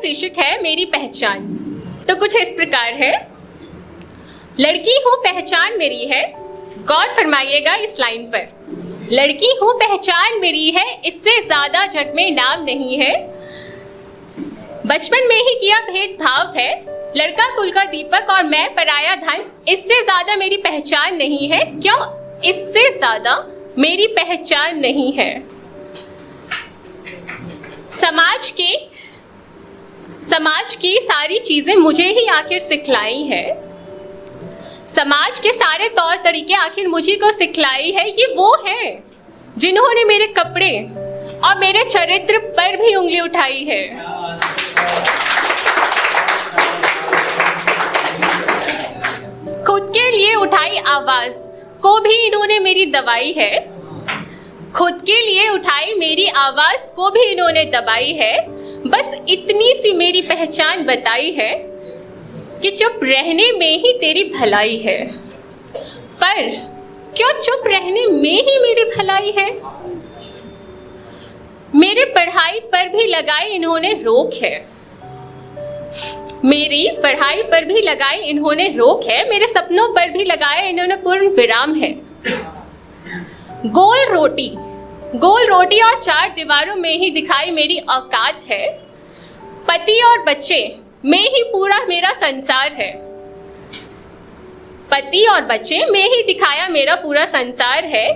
शीर्षक है मेरी पहचान। तो कुछ इस प्रकार है। लड़की हूँ पहचान मेरी है, गौर फरमाइएगा इस लाइन पर। लड़की हूँ पहचान मेरी है, इससे ज्यादा जग में नाम नहीं है। बचपन में ही किया भेदभाव है, लड़का कुल का दीपक और मैं पराया धन, इससे ज्यादा मेरी पहचान नहीं है। क्यों इससे ज्यादा मेरी पहचान नहीं है? समाज की सारी चीजें मुझे ही आखिर सिखलाई है। समाज के सारे तौर तरीके आखिर मुझे को सिखलाई है। ये वो है जिन्होंने मेरे कपड़े और मेरे चरित्र पर भी उंगली उठाई है। खुद के लिए उठाई आवाज को भी इन्होंने मेरी दबाई है। खुद के लिए उठाई मेरी आवाज को भी इन्होंने दबाई है। बस इतनी सी मेरी पहचान बताई है कि चुप रहने में ही तेरी भलाई है। पर क्यों चुप रहने में ही मेरी भलाई है? मेरे पढ़ाई पर भी लगाई इन्होंने रोक है। मेरी पढ़ाई पर भी लगाई इन्होंने रोक है। मेरे सपनों पर भी लगाया इन्होंने पूर्ण विराम है। गोल रोटी और चार दीवारों में ही दिखाई मेरी औकात है। पति और बच्चे में ही पूरा मेरा संसार है। पति और बच्चे में ही दिखाया मेरा पूरा संसार है।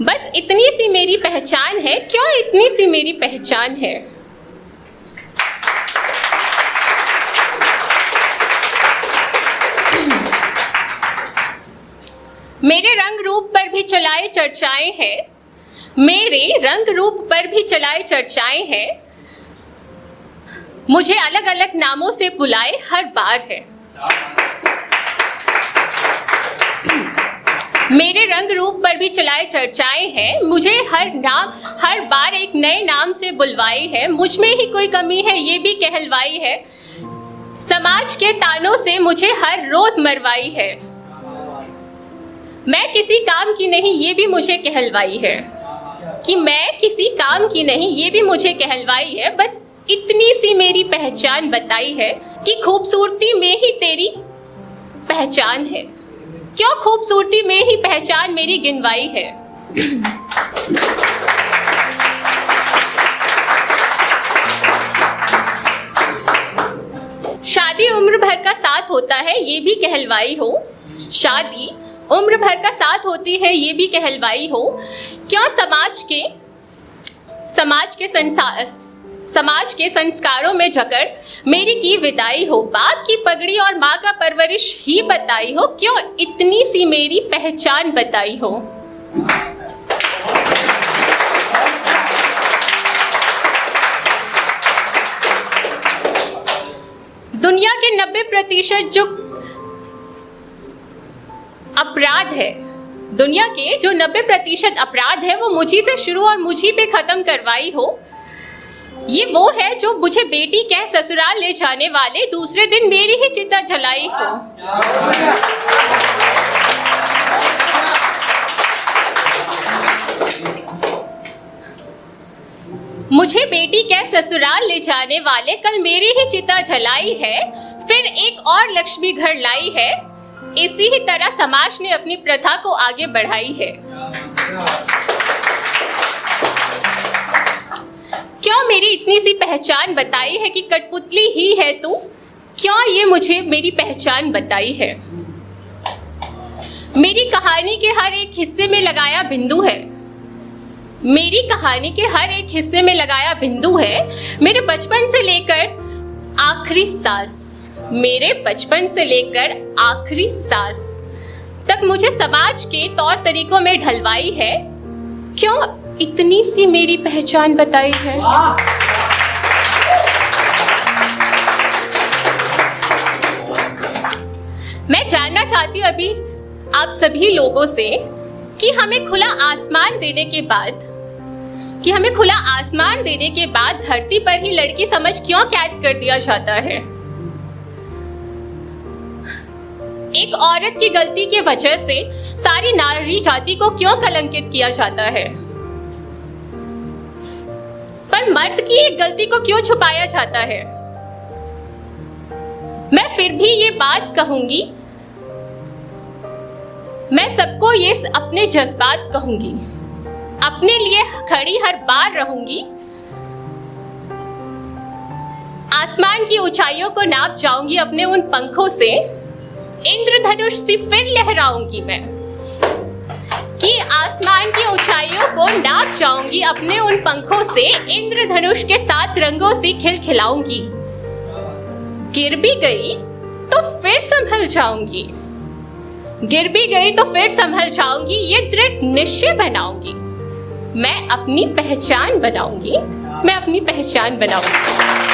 बस इतनी सी मेरी पहचान है। क्यों इतनी सी मेरी पहचान है? मेरे रंग रूप पर भी चलाए चर्चाएं हैं। मेरे रंग रूप पर भी चलाए चर्चाएं हैं। मुझे अलग अलग नामों से बुलाए हर बार है। मेरे रंग रूप पर भी चलाए चर्चाएं हैं। मुझे हर बार एक नए नाम से बुलवाई है। मुझ में ही कोई कमी है ये भी कहलवाई है। समाज के तानों से मुझे हर रोज मरवाई है। मैं किसी काम की नहीं ये भी मुझे कहलवाई है कि मैं किसी काम की नहीं ये भी मुझे कहलवाई है। बस इतनी सी मेरी पहचान बताई है कि खूबसूरती में ही तेरी पहचान है। क्यों खूबसूरती में ही पहचान मेरी गिनवाई है? शादी उम्र भर का साथ होता है ये भी कहलवाई हो। शादी उम्र भर का साथ होती है ये भी कहलवाई हो। क्यों समाज के संस्कारों में जकड़ मेरी की विदाई हो। बाप की पगड़ी और माँ का परवरिश ही बताई हो। क्यों इतनी सी मेरी पहचान बताई हो? दुनिया के 90% जो अपराध है, दुनिया के जो 90% अपराध है वो मुझी से शुरू और मुझी पे खत्म करवाई हो। ये वो है जो मुझे बेटी कह ससुराल ले जाने वाले दूसरे दिन मेरी ही चिता जलाई हो। मुझे बेटी कह ससुराल ले जाने वाले कल मेरी ही चिता जलाई है। फिर एक और लक्ष्मी घर लाई है। इसी ही तरह समाज ने अपनी प्रथा को आगे बढ़ाई है। क्यों मेरी इतनी सी पहचान बताई है कि कठपुतली ही है तू? क्यों ये मुझे मेरी पहचान बताई है? मेरी कहानी के हर एक हिस्से में लगाया बिंदु है। मेरी कहानी के हर एक हिस्से में लगाया बिंदु है। मेरे बचपन से लेकर आखिरी सांस, मेरे बचपन से लेकर आखिरी सांस तक मुझे समाज के तौर तरीकों में ढलवाई है। क्यों इतनी सी मेरी पहचान बताई है? मैं जानना चाहती हूँ अभी आप सभी लोगों से कि हमें खुला आसमान देने के बाद धरती पर ही लड़की समझ क्यों कैद कर दिया जाता है? एक औरत की गलती की वजह से सारी नारी जाति को क्यों कलंकित किया जाता है? पर मर्द की एक गलती को क्यों छुपाया जाता है? मैं फिर भी ये बात कहूंगी, मैं सबको ये अपने जज्बात कहूंगी, अपने लिए खड़ी हर बार रहूंगी। आसमान की ऊंचाइयों को नाप जाऊंगी अपने उन पंखों से, इंद्रधनुष सी फिर लहराऊंगी मैं, कि आसमान की ऊंचाइयों को नाप जाऊंगी अपने उन पंखों से, इंद्रधनुष के 7 रंगों से खिलखिलाऊंगी। गिर भी गई तो फिर संभल जाऊंगी, गिर भी गई तो फिर संभल जाऊंगी, ये दृढ़ निश्चय बनाऊंगी। मैं अपनी पहचान बनाऊंगी, मैं अपनी पहचान बनाऊंगी।